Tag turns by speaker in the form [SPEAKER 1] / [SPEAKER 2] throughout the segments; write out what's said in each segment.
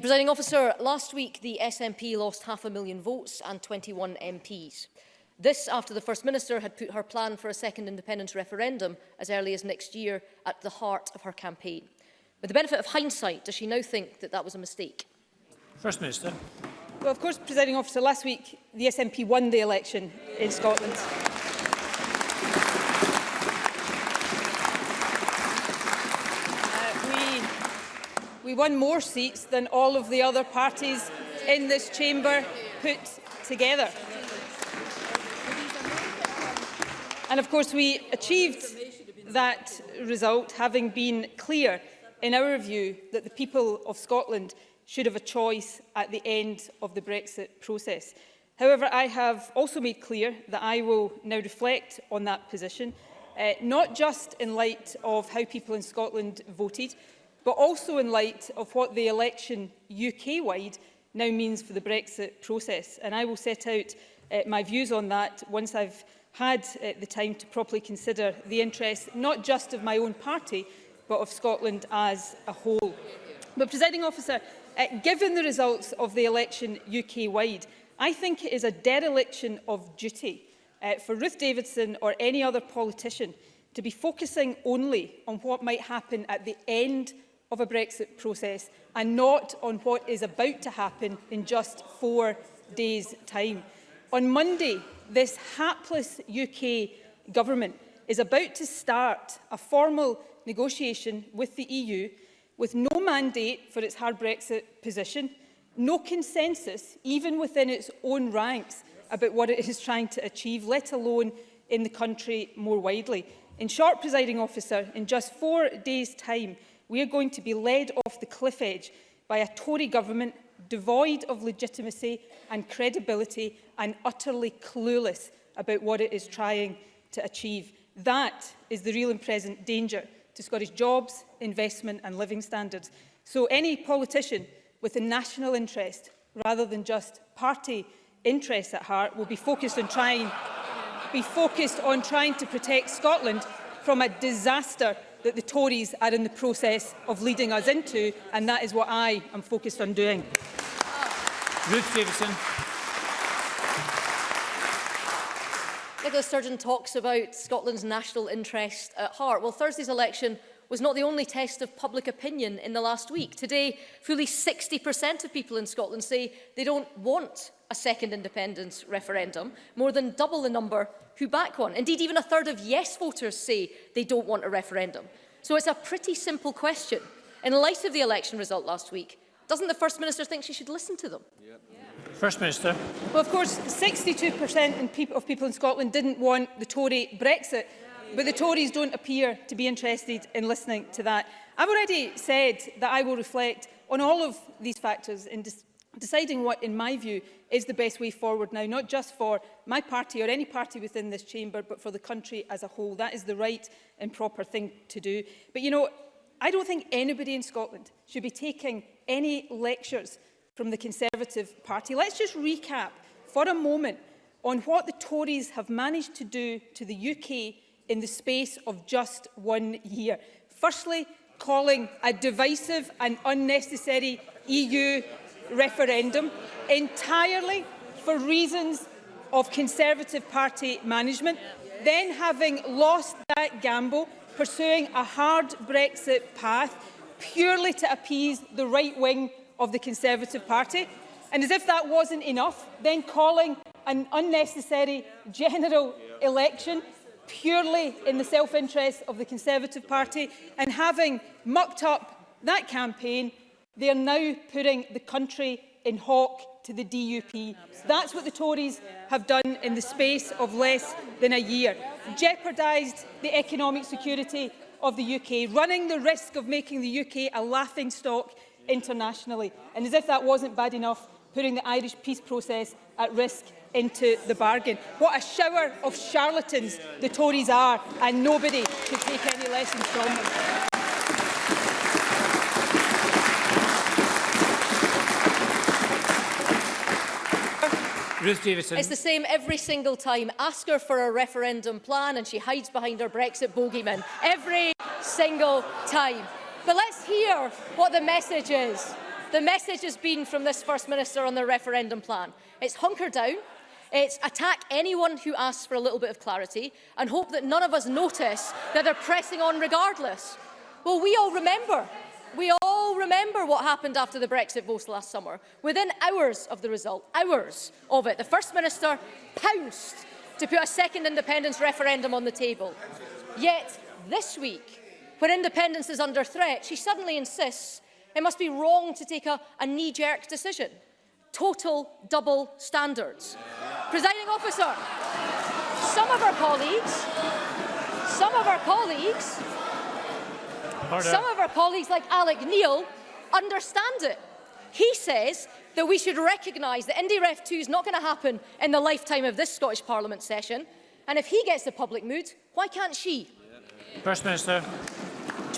[SPEAKER 1] Presiding Officer, last week the SNP lost 500,000 votes and 21 MPs. This after the First Minister had put her plan for a second independence referendum as early as next year at the heart of her campaign. With the benefit of hindsight, does she now think that that was a mistake?
[SPEAKER 2] First Minister.
[SPEAKER 3] Well, of course, Presiding Officer, last week the SNP won the election in Scotland. We won more seats than all of the other parties in this chamber put together. And of course we achieved that result having been clear in our view that the people of Scotland should have a choice at the end of the Brexit process. However, I have also made clear that I will now reflect on that position, not just in light of how people in Scotland voted, but also in light of what the election UK-wide now means for the Brexit process. And I will set out my views on that once I've had the time to properly consider the interests not just of my own party, but of Scotland as a whole. But, Presiding Officer, given the results of the election UK-wide, I think it is a dereliction of duty for Ruth Davidson or any other politician to be focusing only on what might happen at the end of a Brexit process and not on what is about to happen in just 4 days' time. On Monday, this hapless UK government is about to start a formal negotiation with the EU with no mandate for its hard Brexit position, no consensus, even within its own ranks, about what it is trying to achieve, let alone in the country more widely. In short, Presiding Officer, in just 4 days' time, we are going to be led off the cliff edge by a Tory government devoid of legitimacy and credibility and utterly clueless about what it is trying to achieve. That is the real and present danger to Scottish jobs, investment and living standards. So any politician with a national interest rather than just party interests at heart will be focused on trying to protect Scotland from a disaster that the Tories are in the process of leading us into, and that is what I am focused on doing.
[SPEAKER 2] Ruth Davidson.
[SPEAKER 1] Nicola Sturgeon talks about Scotland's national interest at heart. Well, Thursday's election was not the only test of public opinion in the last week. Today, fully 60% of people in Scotland say they don't want a second independence referendum, more than double the number who back one. Indeed, even a third of yes voters say they don't want a referendum. So it's a pretty simple question. In light of the election result last week, doesn't the First Minister think she should listen to them?
[SPEAKER 2] First Minister.
[SPEAKER 3] Well, of course, 62% of people in Scotland didn't want the Tory Brexit, but the Tories don't appear to be interested in listening to that. I've already said that I will reflect on all of these factors in deciding what, in my view, is the best way forward now, not just for my party or any party within this chamber, but for the country as a whole. That is the right and proper thing to do. But, you know, I don't think anybody in Scotland should be taking any lectures from the Conservative Party. Let's just recap for a moment on what the Tories have managed to do to the UK in the space of just 1 year. Firstly, calling a divisive and unnecessary EU referendum entirely for reasons of Conservative Party management, then having lost that gamble, pursuing a hard Brexit path purely to appease the right wing of the Conservative Party, and as if that wasn't enough, then calling an unnecessary general election purely in the self-interest of the Conservative Party, and having mucked up that campaign, they are now putting the country in hock to the DUP. That's what the Tories have done in the space of less than a year. Jeopardised the economic security of the UK, running the risk of making the UK a laughingstock internationally. And as if that wasn't bad enough, putting the Irish peace process at risk into the bargain. What a shower of charlatans the Tories are, and nobody should take any lessons from them.
[SPEAKER 2] Ruth Davidson.
[SPEAKER 1] It's the same every single time. Ask her for a referendum plan and she hides behind her Brexit bogeyman. Every single time. But let's hear what the message is the message has been from this First Minister on the referendum plan. It's hunker down, it's attack anyone who asks for a little bit of clarity and hope that none of us notice that they're pressing on regardless. Well, we all remember what happened after the Brexit vote last summer. Within hours of the result, hours of it, the First Minister pounced to put a second independence referendum on the table. Yet this week, when independence is under threat, she suddenly insists it must be wrong to take a knee-jerk decision. Total double standards. Presiding officer, some of our colleagues like Alec Neil understand it. He says that we should recognise that IndyRef2 is not going to happen in the lifetime of this Scottish Parliament session. And if he gets the public mood, why can't she?
[SPEAKER 2] First Minister.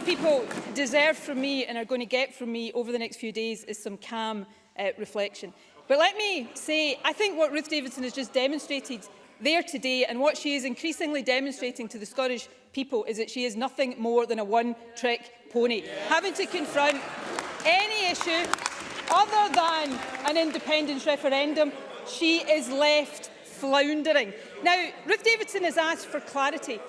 [SPEAKER 3] People deserve from me and are going to get from me over the next few days is some calm reflection. But let me say, I think what Ruth Davidson has just demonstrated there today, and what she is increasingly demonstrating to the Scottish people, is that she is nothing more than a one-trick pony, having to confront any issue other than an independence referendum. She is left floundering. Now, Ruth Davidson has asked for clarity.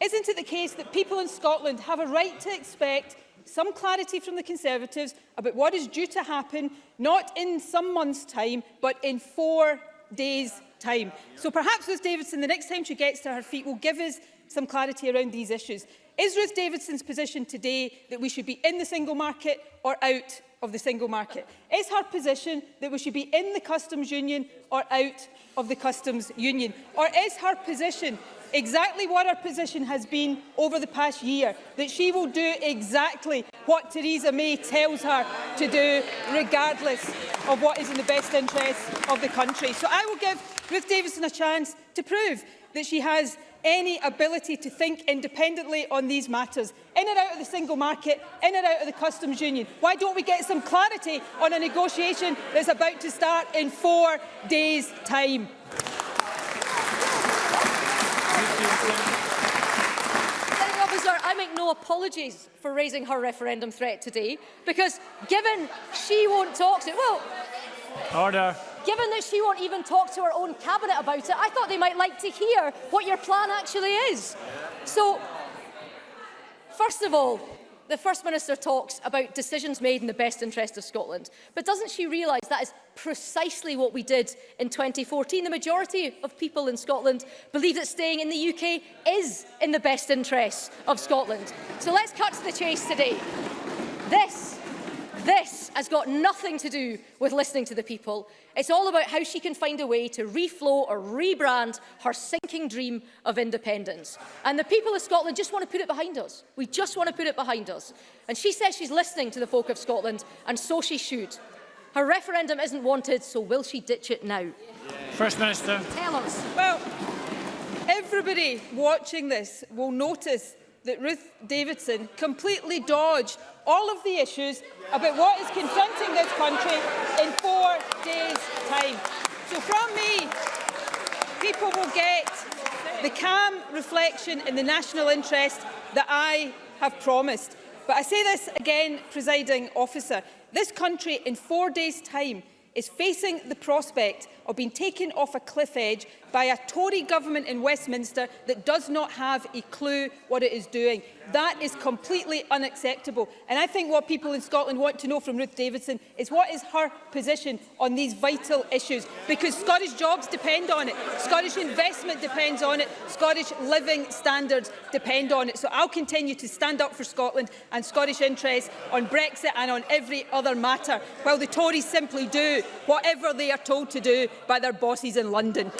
[SPEAKER 3] Isn't it the case that people in Scotland have a right to expect some clarity from the Conservatives about what is due to happen, not in some months' time, but in 4 days' time? So perhaps Ruth Davidson, the next time she gets to her feet, will give us some clarity around these issues. Is Ruth Davidson's position today that we should be in the single market or out of the single market? Is her position that we should be in the customs union or out of the customs union? Or is her position exactly what her position has been over the past year, that she will do exactly what Theresa May tells her to do, regardless of what is in the best interests of the country? So I will give Ruth Davidson a chance to prove that she has any ability to think independently on these matters. In and out of the single market, in and out of the customs union. Why don't we get some clarity on a negotiation that's about to start in 4 days' time?
[SPEAKER 1] Officer, I make no apologies for raising her referendum threat today, because given she won't talk to... Well,
[SPEAKER 2] Order.
[SPEAKER 1] Given that she won't even talk to her own cabinet about it, I thought they might like to hear what your plan actually is. So, first of all, the First Minister talks about decisions made in the best interest of Scotland. But doesn't she realise that is precisely what we did in 2014? The majority of people in Scotland believe that staying in the UK is in the best interest of Scotland. So let's cut to the chase today. This has got nothing to do with listening to the people. It's all about how she can find a way to reflow or rebrand her sinking dream of independence. And the people of Scotland just want to put it behind us. We just want to put it behind us. And she says she's listening to the folk of Scotland, and so she should. Her referendum isn't wanted, so will she ditch it now?
[SPEAKER 2] First Minister.
[SPEAKER 1] Tell us.
[SPEAKER 3] Well, everybody watching this will notice that Ruth Davidson completely dodged all of the issues about what is confronting this country in 4 days' time. So from me, people will get the calm reflection in the national interest that I have promised. But I say this again, presiding officer, this country in 4 days' time is facing the prospect of being taken off a cliff edge by a Tory government in Westminster that does not have a clue what it is doing. That is completely unacceptable. And I think what people in Scotland want to know from Ruth Davidson is what is her position on these vital issues, because Scottish jobs depend on it, Scottish investment depends on it, Scottish living standards depend on it. So I'll continue to stand up for Scotland and Scottish interests on Brexit and on every other matter, while the Tories simply do whatever they are told to do by their bosses in London.